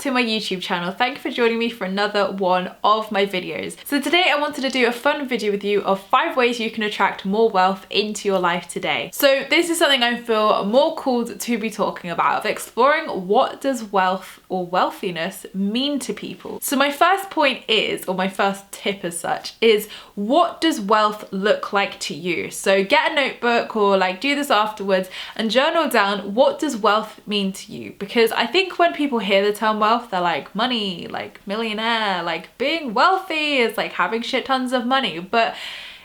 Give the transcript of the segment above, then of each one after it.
to my YouTube channel. Thank you for joining me for another one of my videos. So today I wanted to do a fun video with you of 5 ways you can attract more wealth into your life today. So this is something I feel more called to be talking about, of exploring what does wealth or wealthiness mean to people. So my first point is, or my first tip as such, is what does wealth look like to you? So get a notebook or like do this afterwards and journal down what does wealth mean to you, because I think when people hear the term wealth, they're like money, like millionaire, like being wealthy is like having shit tons of money, but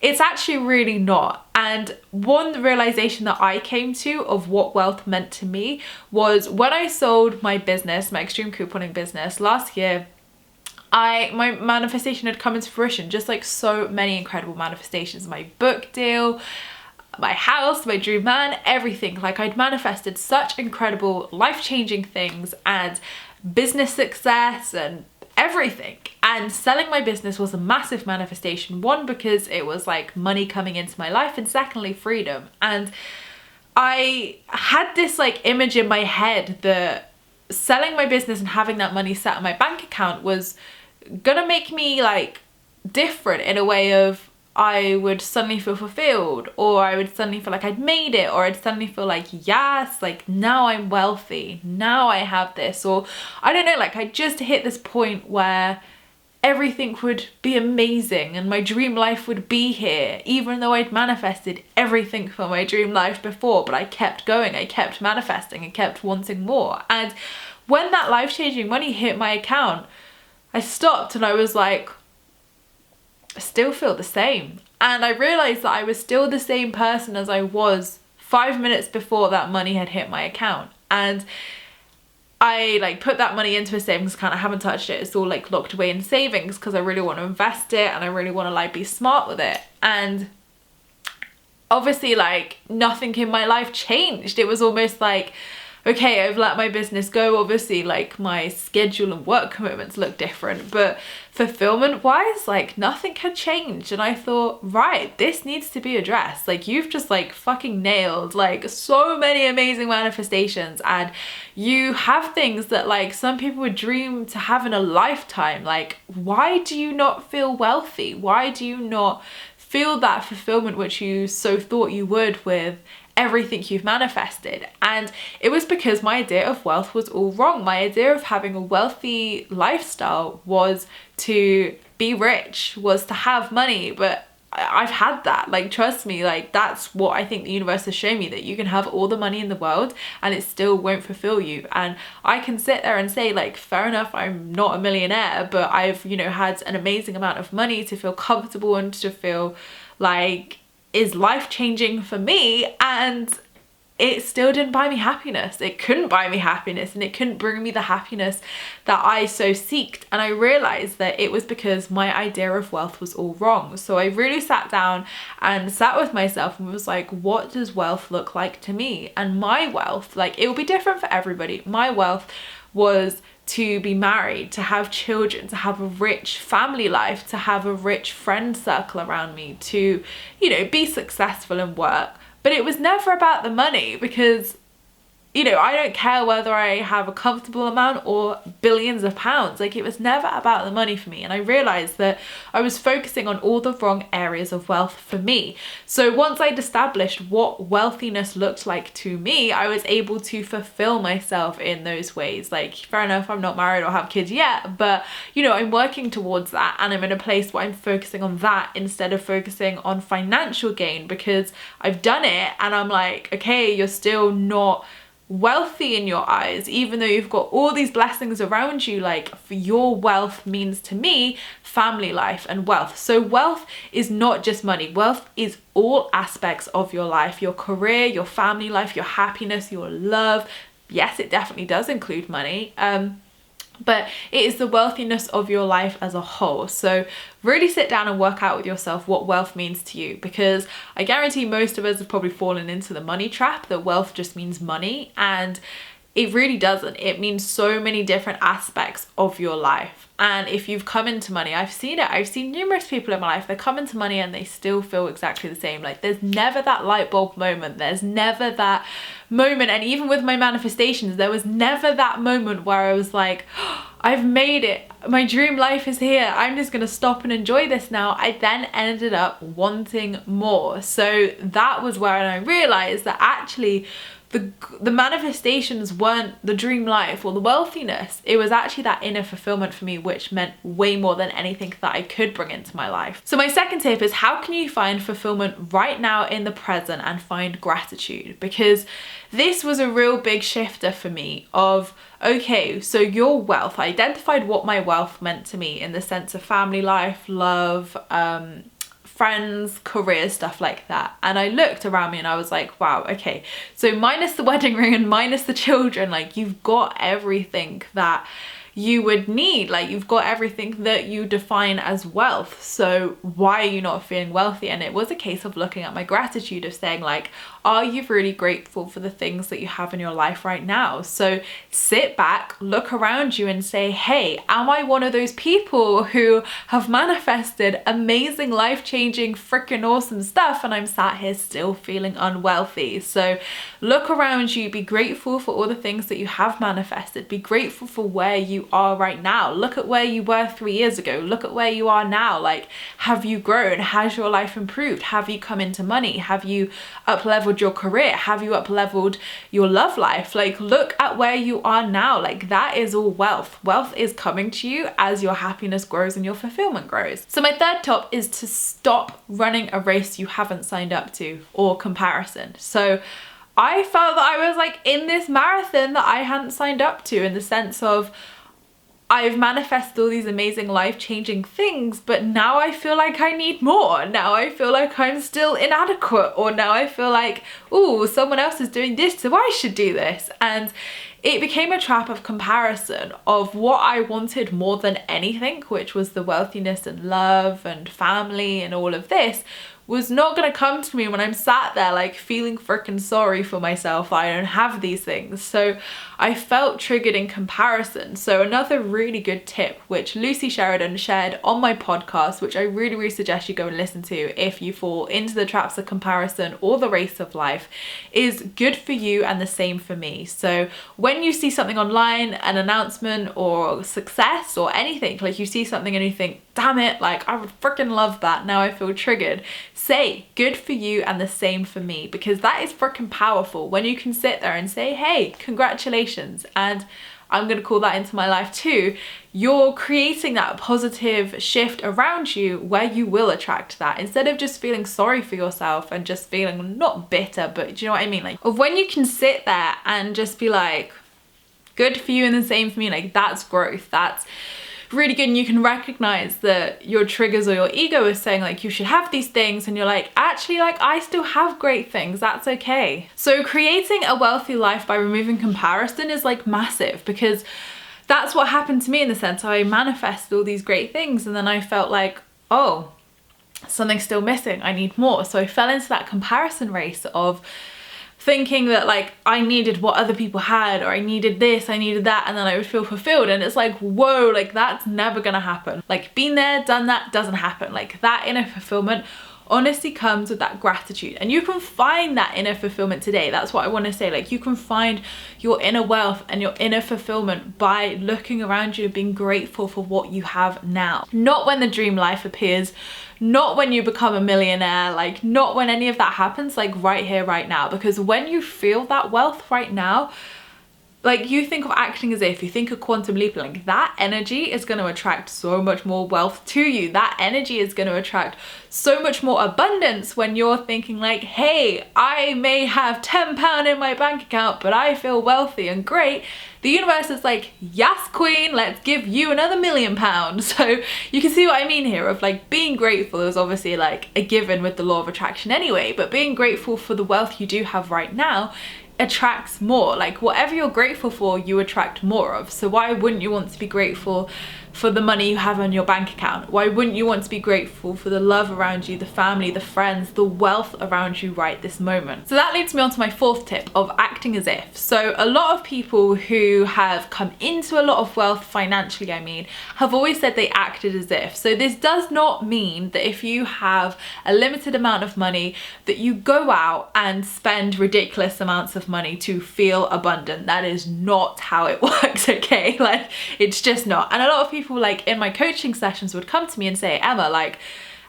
it's actually really not. And one realization that I came to of what wealth meant to me was when I sold my business, my extreme couponing business last year. My manifestation had come into fruition, just like so many incredible manifestations. My book deal, my house, my dream man, everything. Like I'd manifested such incredible life-changing things and business success and everything. And selling my business was a massive manifestation. One, because it was like money coming into my life, and secondly, freedom. And I had this like image in my head that selling my business and having that money sat in my bank account was gonna make me like different in a way of I would suddenly feel fulfilled, or I would suddenly feel like I'd made it, or I'd suddenly feel like, yes, like now I'm wealthy, now I have this, or I don't know, like I just hit this point where everything would be amazing and my dream life would be here, even though I'd manifested everything for my dream life before. But I kept going, I kept manifesting, I kept wanting more. And when that life-changing money hit my account, I stopped and I was like, I still feel the same. And I realized that I was still the same person as I was 5 minutes before that money had hit my account. And I like put that money into a savings account. I haven't touched it. It's all like locked away in savings because I really want to invest it and I really want to like be smart with it. And obviously like nothing in my life changed. It was almost like, okay, I've let my business go. Obviously like my schedule and work commitments look different, but fulfillment wise, like nothing had changed. And I thought, right, this needs to be addressed. Like you've just like fucking nailed like so many amazing manifestations, and you have things that like some people would dream to have in a lifetime. Like why do you not feel wealthy? Why do you not feel that fulfillment which you so thought you would with everything you've manifested? And it was because my idea of wealth was all wrong. My idea of having a wealthy lifestyle was to be rich, was to have money, but I've had that. Like trust me, like that's what I think the universe has shown me, that you can have all the money in the world and it still won't fulfill you. And I can sit there and say like, fair enough, I'm not a millionaire, but I've, you know, had an amazing amount of money to feel comfortable and to feel like is life-changing for me, and it still didn't buy me happiness. It couldn't buy me happiness, and it couldn't bring me the happiness that I so seeked. And I realized that it was because my idea of wealth was all wrong. So I really sat down and sat with myself and was like, what does wealth look like to me? And my wealth, like it will be different for everybody. My wealth was to be married, to have children, to have a rich family life, to have a rich friend circle around me, to, you know, be successful in work. But it was never about the money, because, you know, I don't care whether I have a comfortable amount or billions of pounds. Like it was never about the money for me. And I realized that I was focusing on all the wrong areas of wealth for me. So once I'd established what wealthiness looked like to me, I was able to fulfill myself in those ways. Like fair enough, I'm not married or have kids yet, but you know, I'm working towards that, and I'm in a place where I'm focusing on that instead of focusing on financial gain, because I've done it and I'm like, okay, you're still not wealthy in your eyes, even though you've got all these blessings around you. Like for your wealth means to me family life and wealth. So wealth is not just money. Wealth is all aspects of your life, your career, your family life, your happiness, your love. Yes, it definitely does include money. But it is the wealthiness of your life as a whole. So really sit down and work out with yourself what wealth means to you, because I guarantee most of us have probably fallen into the money trap, that wealth just means money. And It really doesn't. It means so many different aspects of your life. And if you've come into money, I've seen it. I've seen numerous people in my life, they come into money and they still feel exactly the same. Like there's never that light bulb moment. There's never that moment. And even with my manifestations, there was never that moment where I was like, oh, I've made it. My dream life is here. I'm just going to stop and enjoy this now. I then ended up wanting more. So that was where I realized that actually the manifestations weren't the dream life or the wealthiness. It was actually that inner fulfillment for me, which meant way more than anything that I could bring into my life. So my second tip is, how can you find fulfillment right now in the present and find gratitude? Because this was a real big shifter for me of, okay, so your wealth, I identified what my wealth meant to me in the sense of family life, love, friends, career, stuff like that. And I looked around me and I was like, wow, okay, so minus the wedding ring and minus the children, like you've got everything that you would need. Like you've got everything that you define as wealth. So why are you not feeling wealthy? And it was a case of looking at my gratitude, of saying like, are you really grateful for the things that you have in your life right now? So sit back, look around you and say, hey, am I one of those people who have manifested amazing, life-changing, freaking awesome stuff and I'm sat here still feeling unwealthy? So look around you, be grateful for all the things that you have manifested. Be grateful for where you are right now. Look at where you were 3 years ago. Look at where you are now. Like, have you grown? Has your life improved? Have you come into money? Have you up-leveled your career? Have you up-leveled your love life? Like, look at where you are now. Like, that is all wealth. Wealth is coming to you as your happiness grows and your fulfillment grows. So my third tip is to stop running a race you haven't signed up to, or comparison. So I felt that I was like in this marathon that I hadn't signed up to, in the sense of I've manifested all these amazing life-changing things, but now I feel like I need more. Now I feel like I'm still inadequate, or now I feel like, oh, someone else is doing this, so I should do this. And it became a trap of comparison of what I wanted more than anything, which was the wealthiness and love and family and all of this, was not going to come to me when I'm sat there like feeling freaking sorry for myself I don't have these things. So I felt triggered in comparison. So another really good tip, which Lucy Sheridan shared on my podcast, which I really, really suggest you go and listen to if you fall into the traps of comparison or the race of life, is good for you and the same for me. So when you see something online, an announcement or success or anything, like you see something and you think, damn it, like I would freaking love that, now I feel triggered, say good for you and the same for me, because that is freaking powerful when you can sit there and say, hey, congratulations, and I'm going to call that into my life too. You're creating that positive shift around you where you will attract that, instead of just feeling sorry for yourself and just feeling not bitter, but do you know what I mean? Like, of when you can sit there and just be like, good for you and the same for me, like that's growth. That's really good. And you can recognize that your triggers or your ego is saying like you should have these things, and you're like, actually, like I still have great things, that's okay. So creating a wealthy life by removing comparison is like massive, because that's what happened to me, in the sense I manifested all these great things and then I felt like, oh, something's still missing, I need more. So I fell into that comparison race of thinking that like I needed what other people had, or I needed this, I needed that, and then I would feel fulfilled. And it's like, whoa, like that's never gonna happen. Like, been there, done that, doesn't happen. Like, that inner fulfillment honestly comes with that gratitude, and you can find that inner fulfillment today. That's what I want to say. Like, you can find your inner wealth and your inner fulfillment by looking around you and being grateful for what you have now, not when the dream life appears, not when you become a millionaire, like not when any of that happens, like right here, right now. Because when you feel that wealth right now, like you think of acting as if, you think of quantum leap, like that energy is going to attract so much more wealth to you. That energy is going to attract so much more abundance when you're thinking like, hey, I may have £10 in my bank account, but I feel wealthy and great. The universe is like, yes, queen, let's give you another £1 million. So you can see what I mean here, of like being grateful is obviously like a given with the law of attraction anyway, but being grateful for the wealth you do have right now attracts more. Like, whatever you're grateful for, you attract more of. So why wouldn't you want to be grateful for the money you have on your bank account? Why wouldn't you want to be grateful for the love around you, the family, the friends, the wealth around you right this moment? So that leads me on to my fourth tip of acting as if. So a lot of people who have come into a lot of wealth financially, I mean, have always said they acted as if. So this does not mean that if you have a limited amount of money that you go out and spend ridiculous amounts of money to feel abundant. That is not how it works, okay? Like, it's just not. And a lot of people like in my coaching sessions would come to me and say, Emma, like,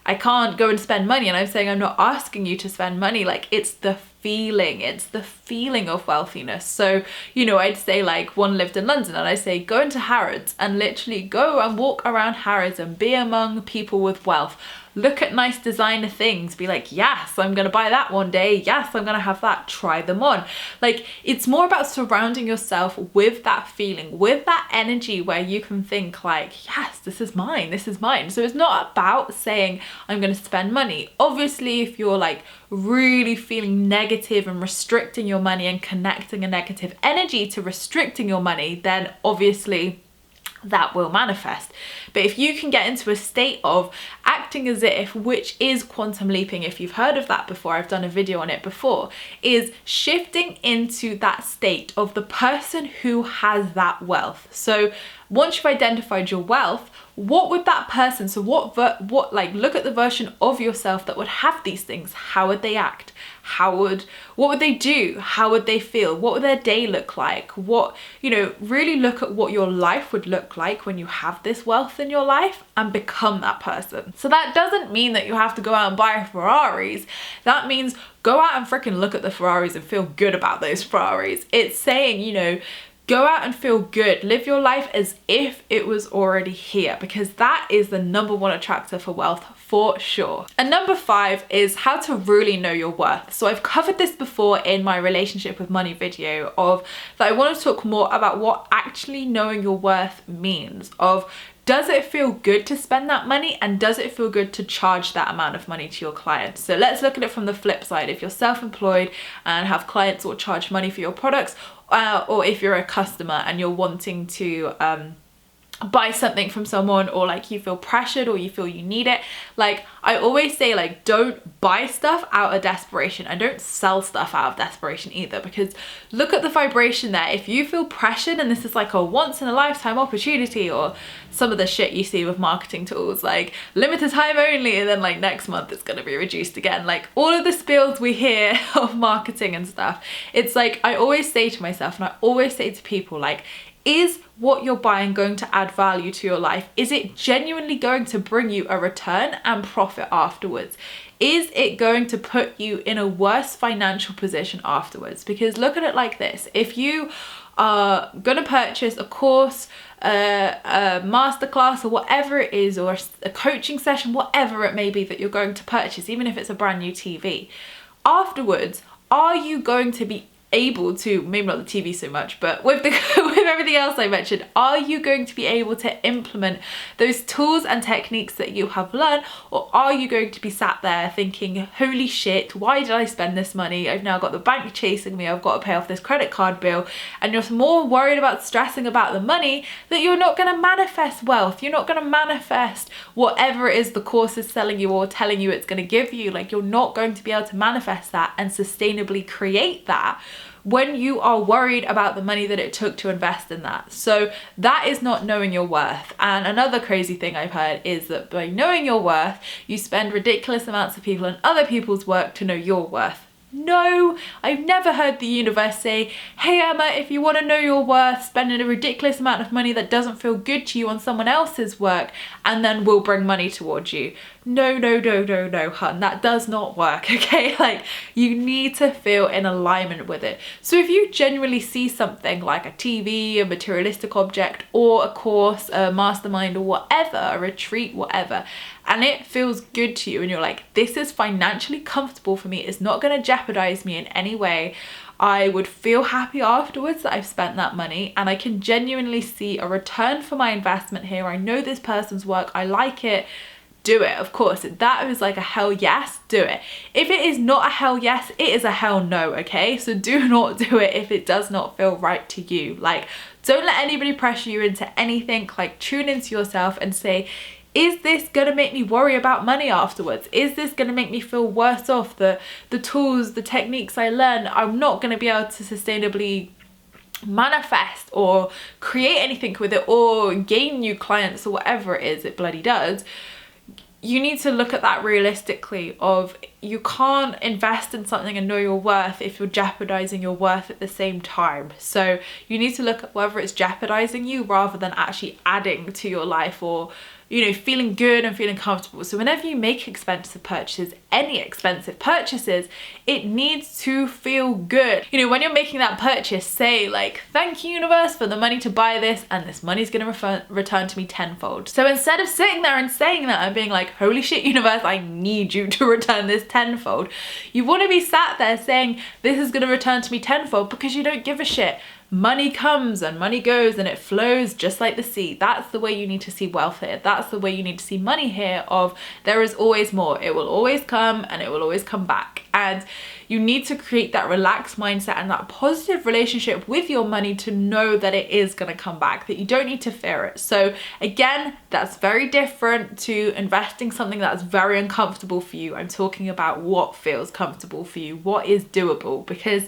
I can't go and spend money. And I'm saying, I'm not asking you to spend money. Like, it's the feeling of wealthiness. So, you know, I'd say like one lived in London and I say, go into Harrods and literally go and walk around Harrods and be among people with wealth. Look at nice designer things, be like, yes, I'm gonna buy that one day. Yes, I'm gonna have that, try them on. Like, it's more about surrounding yourself with that feeling, with that energy where you can think like, yes, this is mine, this is mine. So it's not about saying, I'm gonna spend money. Obviously, if you're like really feeling negative and restricting your money and connecting a negative energy to restricting your money, then obviously that will manifest. But if you can get into a state of acting as if, which is quantum leaping, if you've heard of that before, I've done a video on it before, is shifting into that state of the person who has that wealth. So once you've identified your wealth, what would that person, so what like look at the version of yourself that would have these things. How would they act? What would they do? How would they feel? What would their day look like? What, you know, really look at what your life would look like when you have this wealth in your life and become that person. So that doesn't mean that you have to go out and buy Ferraris. That means go out and freaking look at the Ferraris and feel good about those Ferraris. It's saying, you know, go out and feel good. Live your life as if it was already here, because that is the #1 attractor for wealth for sure. And number 5 is how to really know your worth. So I've covered this before in my relationship with money video of that I want to talk more about what actually knowing your worth means of, does it feel good to spend that money and does it feel good to charge that amount of money to your clients? So let's look at it from the flip side. If you're self-employed and have clients or charge money for your products, or if you're a customer and you're wanting to buy something from someone, or like you feel pressured or you feel you need it, like I always say, like, don't buy stuff out of desperation and don't sell stuff out of desperation either, because look at the vibration there. If you feel pressured and this is like a once in a lifetime opportunity, or some of the shit you see with marketing tools like limited time only and then like next month it's going to be reduced again, like all of the spills we hear of marketing and stuff, it's like I always say to myself and I always say to people, like, is what you're buying going to add value to your life? Is it genuinely going to bring you a return and profit afterwards? Is it going to put you in a worse financial position afterwards? Because look at it like this. If you are going to purchase a course, a masterclass or whatever it is, or a coaching session, whatever it may be that you're going to purchase, even if it's a brand new TV, afterwards, are you going to be able to, maybe not the TV so much, but with everything else I mentioned, are you going to be able to implement those tools and techniques that you have learned, or are you going to be sat there thinking, holy shit, why did I spend this money? I've now got the bank chasing me, I've got to pay off this credit card bill, and you're more worried about stressing about the money that you're not going to manifest wealth. You're not going to manifest whatever it is the course is selling you or telling you it's going to give you. Like, you're not going to be able to manifest that and sustainably create that when you are worried about the money that it took to invest in that. So that is not knowing your worth. And another crazy thing I've heard is that by knowing your worth, you spend ridiculous amounts of people and other people's work to know your worth. No, I've never heard the universe say, hey Emma, if you want to know your worth, spending a ridiculous amount of money that doesn't feel good to you on someone else's work and then we'll bring money towards you. No, no, no, no, no, hun, that does not work, okay? Like, you need to feel in alignment with it. So if you genuinely see something like a TV, a materialistic object, or a course, a mastermind, or whatever, a retreat, whatever, and it feels good to you and you're like, this is financially comfortable for me, it's not going to jeopardize me in any way, I would feel happy afterwards that I've spent that money and I can genuinely see a return for my investment here, I know this person's work, I like it, do it. Of course, if that is like a hell yes, do it. If it is not a hell yes, it is a hell no, okay? So do not do it if it does not feel right to you. Like, don't let anybody pressure you into anything. Like, tune into yourself and say, is this gonna make me worry about money afterwards? Is this gonna make me feel worse off? The tools, the techniques I learn, I'm not gonna be able to sustainably manifest or create anything with it or gain new clients or whatever it is it bloody does. You need to look at that realistically of, you can't invest in something and know your worth if you're jeopardizing your worth at the same time. So you need to look at whether it's jeopardizing you rather than actually adding to your life or, you know, feeling good and feeling comfortable. So whenever you make expensive purchases, any expensive purchases, it needs to feel good. You know, when you're making that purchase, say like, thank you universe for the money to buy this, and this money's gonna return to me tenfold. So instead of sitting there and saying that and being like, holy shit universe, I need you to return this tenfold, you wanna be sat there saying, this is gonna return to me tenfold, because you don't give a shit. Money comes and money goes and it flows just like the sea. That's the way you need to see wealth here. That's the way you need to see money here, of there is always more. It will always come and it will always come back. And you need to create that relaxed mindset and that positive relationship with your money to know that it is going to come back, that you don't need to fear it. So again, that's very different to investing something that's very uncomfortable for you. I'm talking about what feels comfortable for you, what is doable, because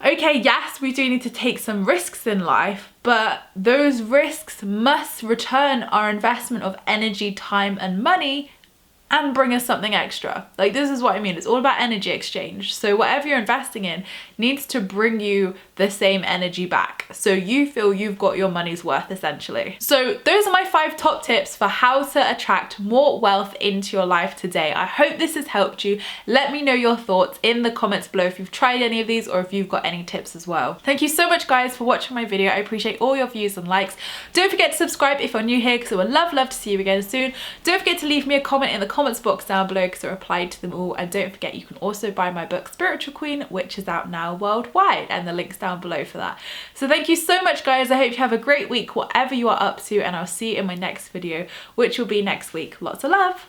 okay, yes, we do need to take some risks in life, but those risks must return our investment of energy, time, and money and bring us something extra. Like, this is what I mean. It's all about energy exchange. So whatever you're investing in needs to bring you the same energy back, so you feel you've got your money's worth, essentially. So those are my 5 top tips for how to attract more wealth into your life today. I hope this has helped you. Let me know your thoughts in the comments below if you've tried any of these or if you've got any tips as well. Thank you so much guys for watching my video. I appreciate all your views and likes. Don't forget to subscribe if you're new here, because I would love to see you again soon. Don't forget to leave me a comment in the comments box down below, because I replied to them all. And don't forget, you can also buy my book Spiritual Queen, which is out now worldwide, and the link's down below for that. So thank you so much guys. I hope you have a great week whatever you are up to, and I'll see you in my next video, which will be next week. Lots of love.